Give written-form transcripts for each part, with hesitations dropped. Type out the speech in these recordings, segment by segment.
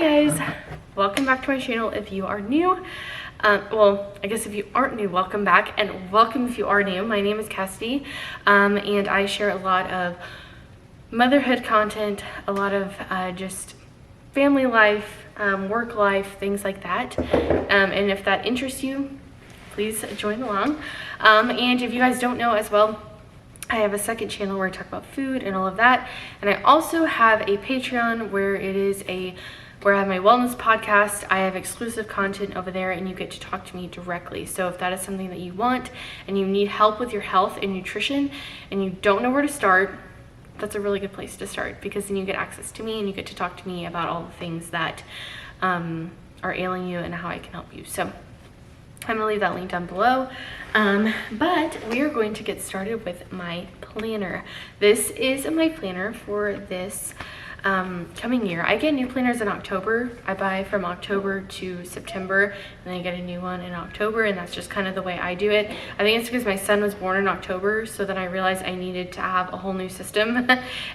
guys, welcome back to my channel. If you are new, well, I guess if you aren't new, welcome back, and welcome if you are new. My name is Cassidy, and I share a lot of motherhood content, a lot of just family life, work life, things like that. And if that interests you, please join along. And if you guys don't know as well, I have a second channel where I talk about food and all of that. And I also have a Patreon where I have my wellness podcast. I have exclusive content over there and you get to talk to me directly. So if that is something that you want and you need help with your health and nutrition and you don't know where to start, that's a really good place to start, because then you get access to me and you get to talk to me about all the things that are ailing you and how I can help you. So I'm gonna leave that link down below. But we are going to get started with my planner. This is my planner for this coming year. I get new planners in October. I buy from October to September, and then I get a new one in October, and that's just kind of the way I do it. I think it's because my son was born in October, so then I realized I needed to have a whole new system.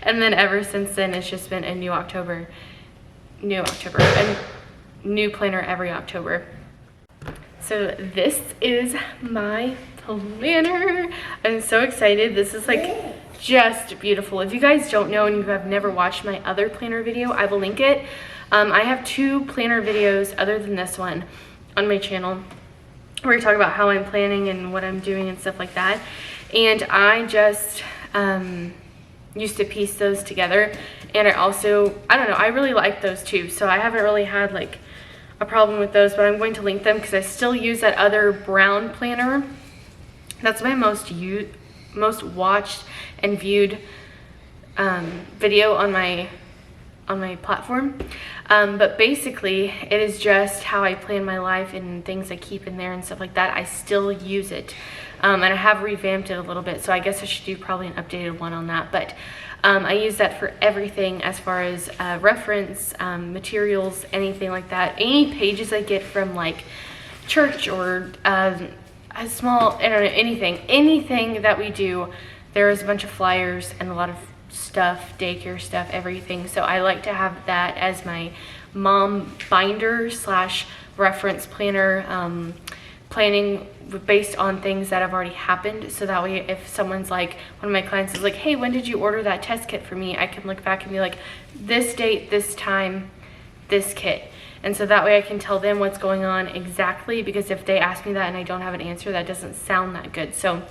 And then ever since then, it's just been a new October, and new planner every October. So this is my planner. I'm so excited. This is like just beautiful. If you guys don't know and you have never watched my other planner video, I will link it. I have two planner videos other than this one on my channel where I talk about how I'm planning and what I'm doing and stuff like that. And I just used to piece those together. And I don't know, I really like those too. So I haven't really had like a problem with those, but I'm going to link them because I still use that other brown planner. That's my most watched and viewed video on my platform. But basically it is just how I plan my life and things I keep in there and stuff like that. I still use it, and I have revamped it a little bit, so I guess I should do probably an updated one on that. But I use that for everything as far as reference, materials, anything like that. Any pages I get from like church or a small, I don't know, anything that we do, there is a bunch of flyers and a lot of stuff, daycare stuff, everything. So I like to have that as my mom binder / reference planner, planning based on things that have already happened. So that way if someone's like, one of my clients is like, hey, when did you order that test kit for me? I can look back and be like, this date, this time, this kit. And so that way I can tell them what's going on exactly, because if they ask me that and I don't have an answer, that doesn't sound that good. So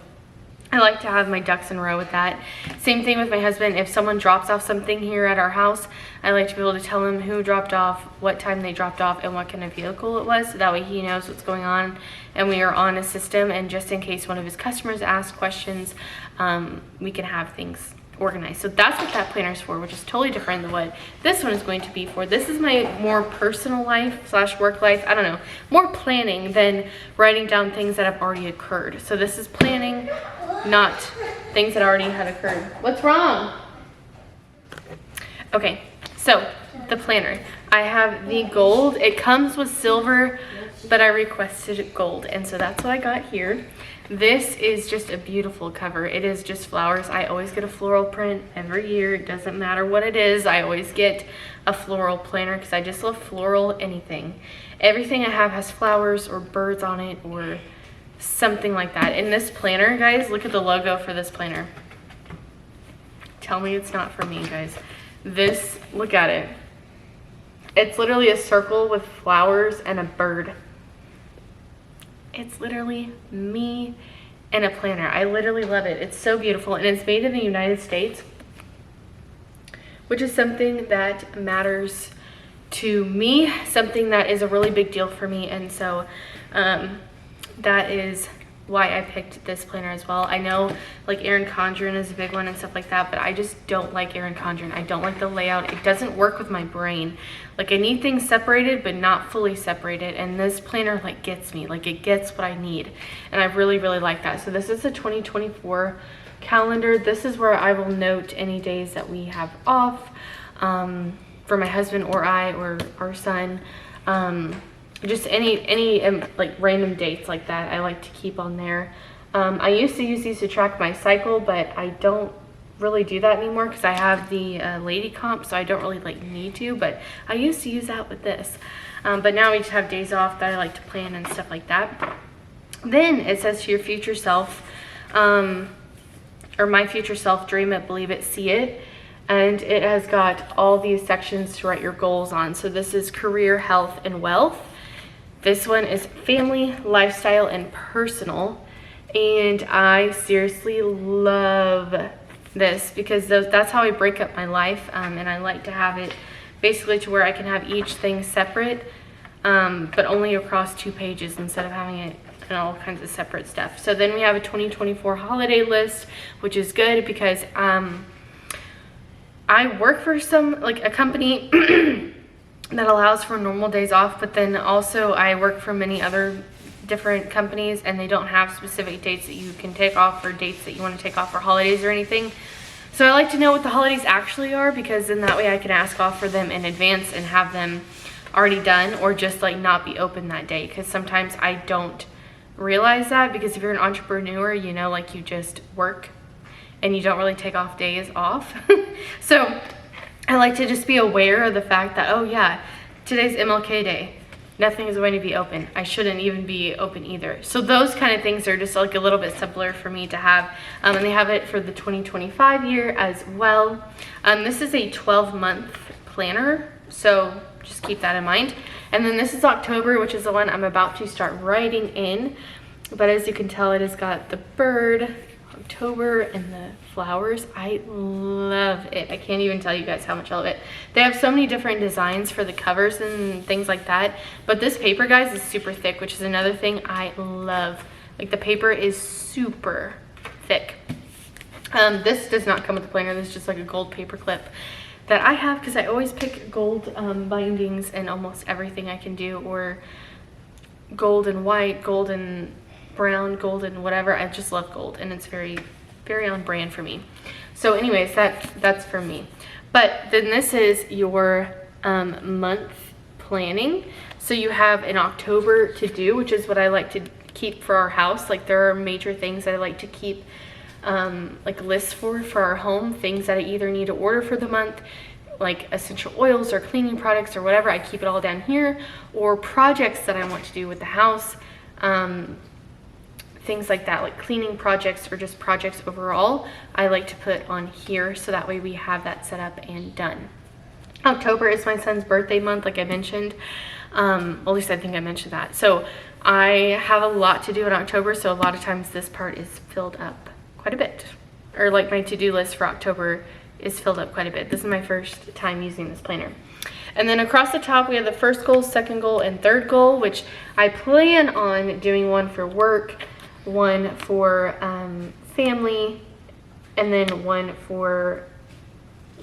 I like to have my ducks in a row with that. Same thing with my husband. If someone drops off something here at our house, I like to be able to tell him who dropped off, what time they dropped off, and what kind of vehicle it was, so that way he knows what's going on and we are on a system. And just in case one of his customers asks questions, we can have things organized. So that's what that planner is for, which is totally different than what this one is going to be for. This is my more personal life / work life. I don't know, more planning than writing down things that have already occurred. So this is planning, not things that already had occurred. What's wrong? Okay, so the planner. I have the gold. It comes with silver, but I requested gold, and so that's what I got here. This is just a beautiful cover. It is just flowers. I always get a floral print every year. It doesn't matter what it is. I always get a floral planner because I just love floral anything. Everything I have has flowers or birds on it or something like that. In this planner, guys, look at the logo for this planner. Tell me it's not for me, guys. This, look at it. It's literally a circle with flowers and a bird. It's literally me and a planner. I literally love it. It's so beautiful, and it's made in the United States, which is something that matters to me, something that is a really big deal for me. And so that is why I picked this planner as well. I know like Erin Condren is a big one and stuff like that, but I just don't like Erin Condren. I don't like the layout. It doesn't work with my brain. Like I need things separated, but not fully separated. And this planner like gets me, like it gets what I need. And I really, really like that. So this is the 2024 calendar. This is where I will note any days that we have off for my husband or I or our son. Just any like random dates like that I like to keep on there. I used to use these to track my cycle, but I don't really do that anymore because I have the lady comp, so I don't really like need to, but I used to use that with this. But now we just have days off that I like to plan and stuff like that. Then it says to your future self, or my future self, dream it, believe it, see it. And it has got all these sections to write your goals on. So this is career, health, and wealth. This one is family, lifestyle, and personal. And I seriously love this because that's how I break up my life. And I like to have it basically to where I can have each thing separate, but only across 2 pages instead of having it in all kinds of separate stuff. So then we have a 2024 holiday list, which is good because I work for a company that allows for normal days off, but then also I work for many other different companies and they don't have specific dates that you can take off or dates that you want to take off for holidays or anything. So I like to know what the holidays actually are because then that way I can ask off for them in advance and have them already done, or just like not be open that day, because sometimes I don't realize that, because if you're an entrepreneur, you know, like you just work and you don't really take off days off. So I like to just be aware of the fact that, oh yeah, today's MLK Day. Nothing is going to be open. I shouldn't even be open either. So those kind of things are just like a little bit simpler for me to have. And they have it for the 2025 year as well. This is a 12-month planner, so just keep that in mind. And then this is October, which is the one I'm about to start writing in. But as you can tell, it has got the bird, October, and the flowers. I love it. I can't even tell you guys how much I love it. They have so many different designs for the covers and things like that, but this paper, guys, is super thick, which is another thing I love. Like, the paper is super thick. This does not come with the planner. This is just like a gold paper clip that I have because I always pick gold bindings in almost everything I can do, or gold and white, gold and brown, gold and whatever. I just love gold, and it's very, very on brand for me. So anyways, that's for me. But then this is your month planning. So you have an October to do, which is what I like to keep for our house. Like, there are major things that I like to keep like lists for our home, things that I either need to order for the month, like essential oils or cleaning products or whatever. I keep it all down here, or projects that I want to do with the house, things like that, like cleaning projects or just projects overall, I like to put on here, so that way we have that set up and done. October is my son's birthday month, like I mentioned. At least I think I mentioned that. So I have a lot to do in October, so a lot of times this part is filled up quite a bit, or like my to-do list for October is filled up quite a bit. This is my first time using this planner. And then across the top we have the first goal, second goal, and third goal, which I plan on doing one for work, one for family, and then one for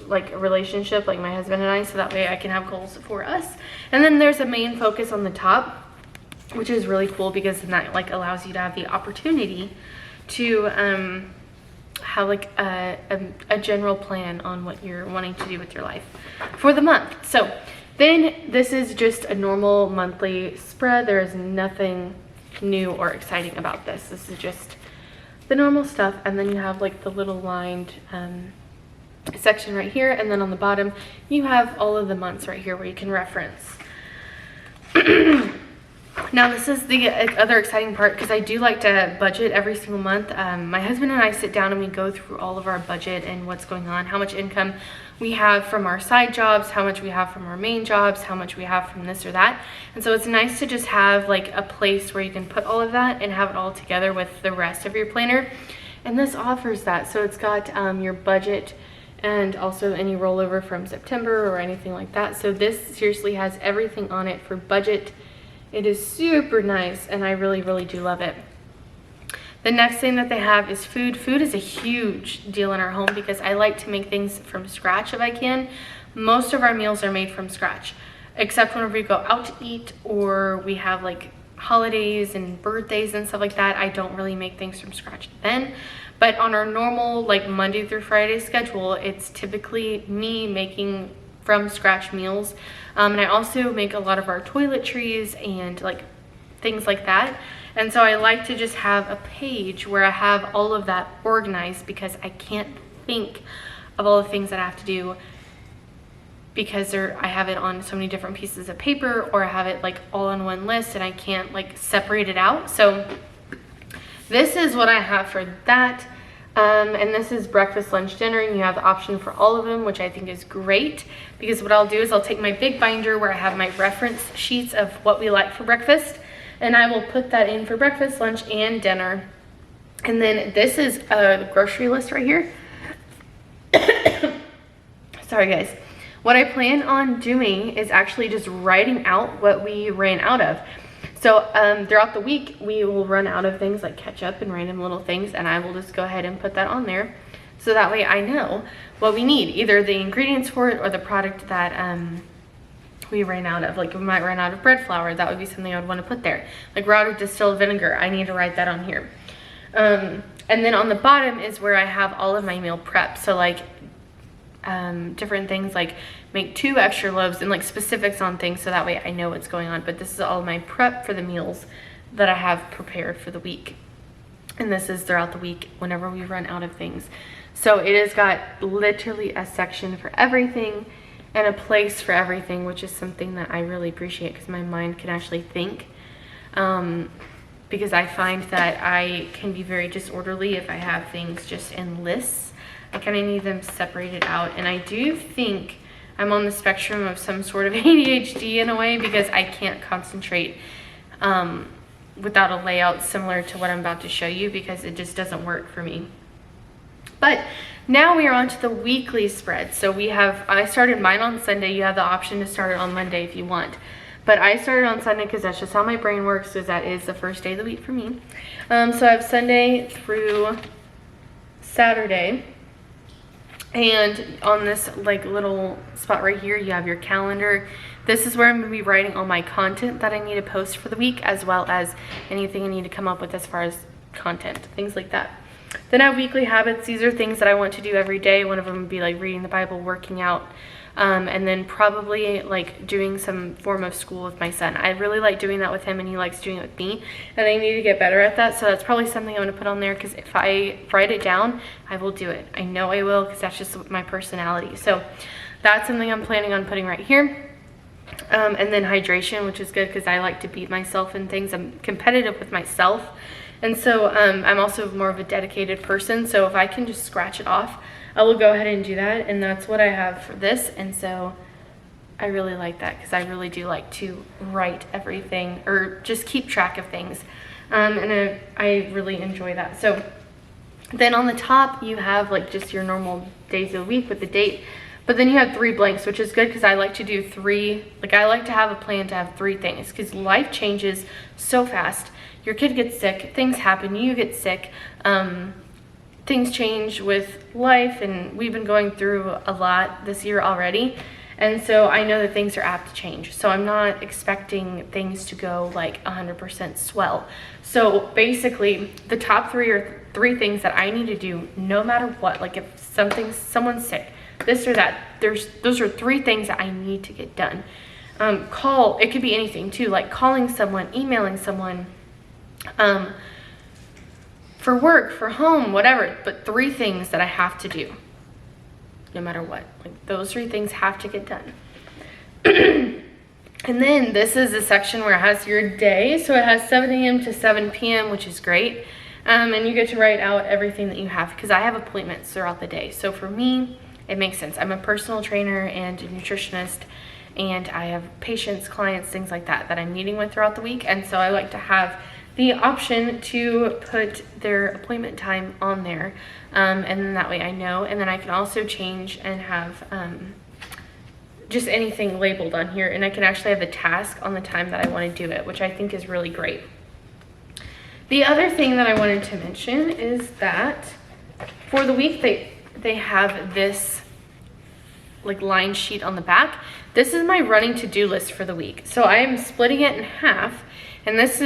like a relationship, like my husband and I, so that way I can have goals for us. And then there's a main focus on the top, which is really cool because then that like allows you to have the opportunity to have like a general plan on what you're wanting to do with your life for the month. So then this is just a normal monthly spread. There is nothing new or exciting about this. This is just the normal stuff. And then you have like the little lined section right here, and then on the bottom you have all of the months right here where you can reference. Now this is the other exciting part, because I do like to budget every single month. My husband and I sit down and we go through all of our budget and what's going on, how much income we have from our side jobs, how much we have from our main jobs, how much we have from this or that. And so it's nice to just have like a place where you can put all of that and have it all together with the rest of your planner. And this offers that. So it's got your budget and also any rollover from September or anything like that. So this seriously has everything on it for budget. It is super nice, and I really, really do love it. The next thing that they have is food. Food is a huge deal in our home because I like to make things from scratch if I can. Most of our meals are made from scratch, except whenever we go out to eat or we have like holidays and birthdays and stuff like that. I don't really make things from scratch then. But on our normal like Monday through Friday schedule, it's typically me making from scratch meals. And I also make a lot of our toiletries and like things like that. And so I like to just have a page where I have all of that organized because I can't think of all the things that I have to do, because I have it on so many different pieces of paper, or I have it like all on one list and I can't like separate it out. So this is what I have for that. And this is breakfast, lunch, dinner, and you have the option for all of them, which I think is great, because what I'll do is I'll take my big binder where I have my reference sheets of what we like for breakfast, and I will put that in for breakfast, lunch, and dinner. And then this is a grocery list right here. Sorry guys. What I plan on doing is actually just writing out what we ran out of. So throughout the week, we will run out of things like ketchup and random little things, and I will just go ahead and put that on there. So that way I know what we need, either the ingredients for it or the product that we ran out of. Like we might run out of bread flour, that would be something I would want to put there. Like we're out of distilled vinegar, I need to write that on here. And then on the bottom is where I have all of my meal prep. So like different things like make 2 extra loaves and like specifics on things, so that way I know what's going on. But this is all my prep for the meals that I have prepared for the week, and this is throughout the week whenever we run out of things. So it has got literally a section for everything and a place for everything, which is something that I really appreciate, because my mind can actually think, because I find that I can be very disorderly if I have things just in lists. I kind of need them separated out, and I do think I'm on the spectrum of some sort of ADHD in a way, because I can't concentrate without a layout similar to what I'm about to show you, because it just doesn't work for me. But now we are on to the weekly spread. So I started mine on Sunday. You have the option to start it on Monday if you want. But I started on Sunday because that's just how my brain works, because that is the first day of the week for me. So I have Sunday through Saturday. And on this like little spot right here, you have your calendar. This is where I'm going to be writing all my content that I need to post for the week, as well as anything I need to come up with as far as content, things like that. Then I have weekly habits. These are things that I want to do every day. One of them would be like reading the Bible, working out, and then probably like doing some form of school with my son. I really like doing that with him, and he likes doing it with me, and I need to get better at that. So that's probably something I'm going to put on there, because if I write it down, I will do it. I know I will, because that's just my personality. So that's something I'm planning on putting right here. And then hydration, which is good because I like to beat myself in things. I'm competitive with myself, and so I'm also more of a dedicated person. So if I can just scratch it off, I will go ahead and do that, and that's what I have for this. And so I really like that, because I really do like to write everything, or just keep track of things, and I really enjoy that. So then on the top you have like just your normal days of the week with the date, but then you have 3 blanks, which is good, because I like to do 3, like I like to have a plan to have 3 things, because life changes so fast. Your kid gets sick, things happen, you get sick, things change with life, and we've been going through a lot this year already, and so I know that things are apt to change. So I'm not expecting things to go like 100% swell. So basically the top 3 are 3 things that I need to do no matter what. Like if someone's sick, this or that, those are 3 things that I need to get done. It could be anything too, like calling someone, emailing someone, for work, for home, whatever, but 3 things that I have to do no matter what. Like those 3 things have to get done. And then this is a section where it has your day. So it has 7 a.m. to 7 p.m., which is great. And you get to write out everything that you have, because I have appointments throughout the day. So for me, it makes sense. I'm a personal trainer and a nutritionist, and I have patients, clients, things like that I'm meeting with throughout the week. And so I like to have the option to put their appointment time on there, and then that way I know. And then I can also change and have just anything labeled on here, and I can actually have the task on the time that I want to do it, which I think is really great. The other thing that I wanted to mention is that for the week they have this like line sheet on the back. This is my running to-do list for the week. So I am splitting it in half, and this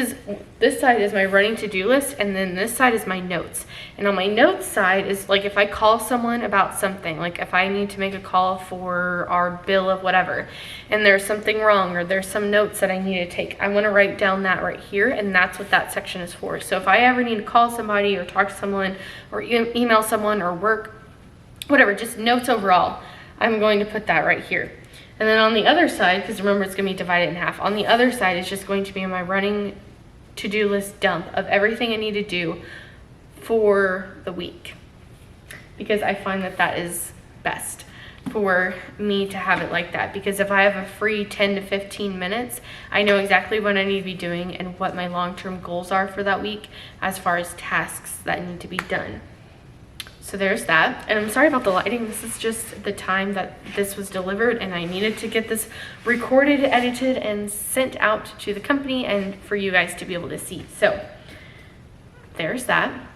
side is my running to-do list, and then this side is my notes. And on my notes side is like if I call someone about something, like if I need to make a call for our bill of whatever, and there's something wrong, or there's some notes that I need to take, I want to write down that right here, and that's what that section is for. So if I ever need to call somebody or talk to someone or email someone or work whatever, just notes overall, I'm going to put that right here. And then on the other side, because remember it's going to be divided in half, on the other side is just going to be my running to-do list dump of everything I need to do for the week, because I find that that is best for me to have it like that. Because if I have a free 10 to 15 minutes, I know exactly what I need to be doing and what my long-term goals are for that week as far as tasks that need to be done. So there's that. And I'm sorry about the lighting. This is just the time that this was delivered, and I needed to get this recorded, edited, and sent out to the company and for you guys to be able to see. So there's that.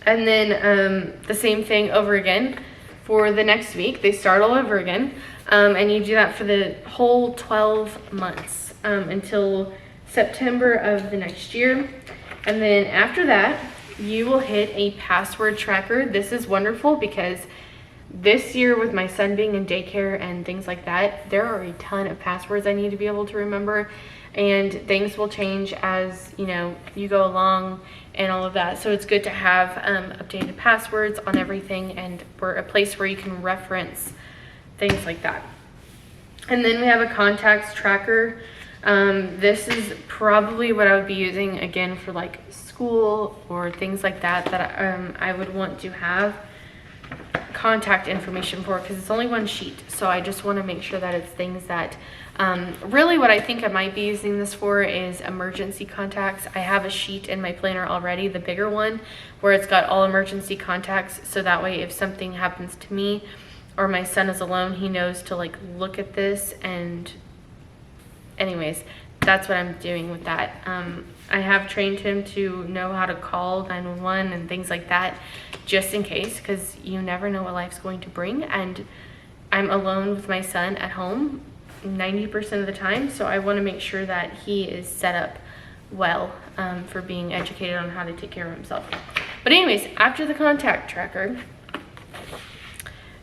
And then the same thing over again for the next week. They start all over again, and you do that for the whole 12 months until September of the next year. And then after that, you will hit a password tracker. This is wonderful because this year, with my son being in daycare and things like that, there are a ton of passwords I need to be able to remember, and things will change as you go along and all of that. So it's good to have updated passwords on everything, and for a place where you can reference things like that. And then we have a contacts tracker. This is probably what I would be using again for like school or things like that, I would want to have contact information for, because it's only one sheet. So I just want to make sure that it's things that really what I think I might be using this for is emergency contacts. I have a sheet in my planner already, the bigger one, where it's got all emergency contacts, so that way if something happens to me or my son is alone, he knows to like look at this. And anyways, that's what I'm doing with that. I have trained him to know how to call 911 and things like that, just in case, because you never know what life's going to bring. And I'm alone with my son at home 90% of the time, so I want to make sure that he is set up well for being educated on how to take care of himself. But anyways, after the contact tracker,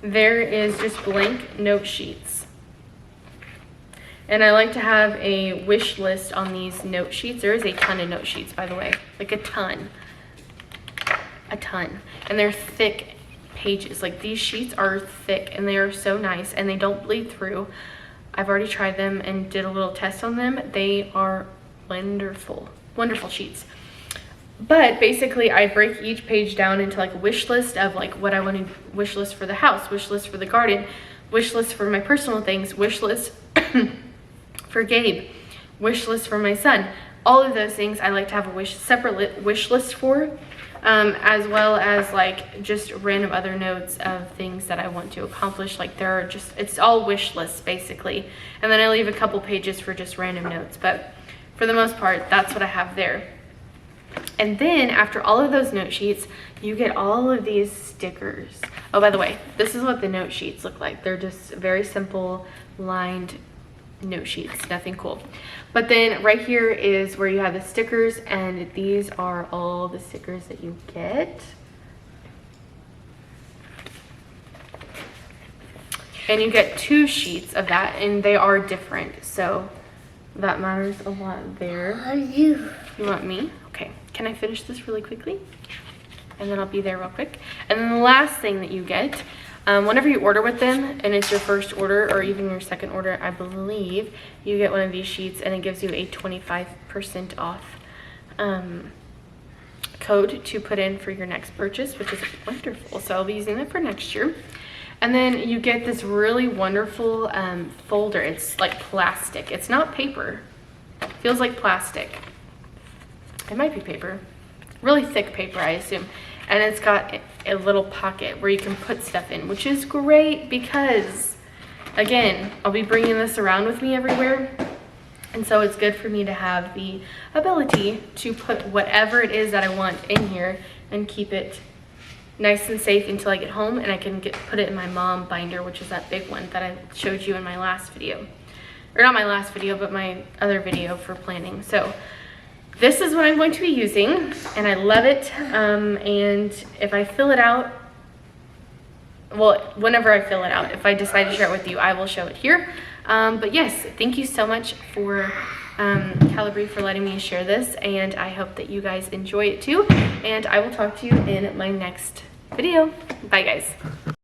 there is just blank note sheets. And I like to have a wish list on these note sheets. There is a ton of note sheets, by the way, like a ton. And they're thick pages. Like, these sheets are thick and they are so nice, and they don't bleed through. I've already tried them and did a little test on them. They are wonderful, wonderful sheets. But basically, I break each page down into like a wish list of like what I want to wish list for the house, wish list for the garden, wish list for my personal things, wish list for Gabe, wish list for my son. All of those things I like to have a separate wish list for, as well as like just random other notes of things that I want to accomplish. Like, there are just, it's all wish lists basically. And then I leave a couple pages for just random notes, but for the most part, that's what I have there. And then after all of those note sheets, you get all of these stickers. Oh, by the way, this is what the note sheets look like. They're just very simple lined note sheets, nothing cool. But then right here is where you have the stickers, and these are all the stickers that you get. And you get 2 sheets of that, and they are different, so that matters a lot there. You want me? Okay, can I finish this really quickly? And then I'll be there real quick. And then the last thing that you get, whenever you order with them, and it's your first order or even your second order, I believe, you get one of these sheets, and it gives you a 25% off code to put in for your next purchase, which is wonderful. So I'll be using that for next year. And then you get this really wonderful folder. It's like plastic. It's not paper. It feels like plastic. It might be paper. Really thick paper, I assume. And it's got a little pocket where you can put stuff in, which is great because, again, I'll be bringing this around with me everywhere. And so it's good for me to have the ability to put whatever it is that I want in here and keep it nice and safe until I get home, and I can put it in my mom binder, which is that big one that I showed you in my last video. Or not my last video, but my other video for planning. So this is what I'm going to be using, and I love it. And if I fill it out, well, whenever I fill it out, if I decide to share it with you, I will show it here. But yes, thank you so much for Calibri for letting me share this, and I hope that you guys enjoy it too. And I will talk to you in my next video. Bye, guys.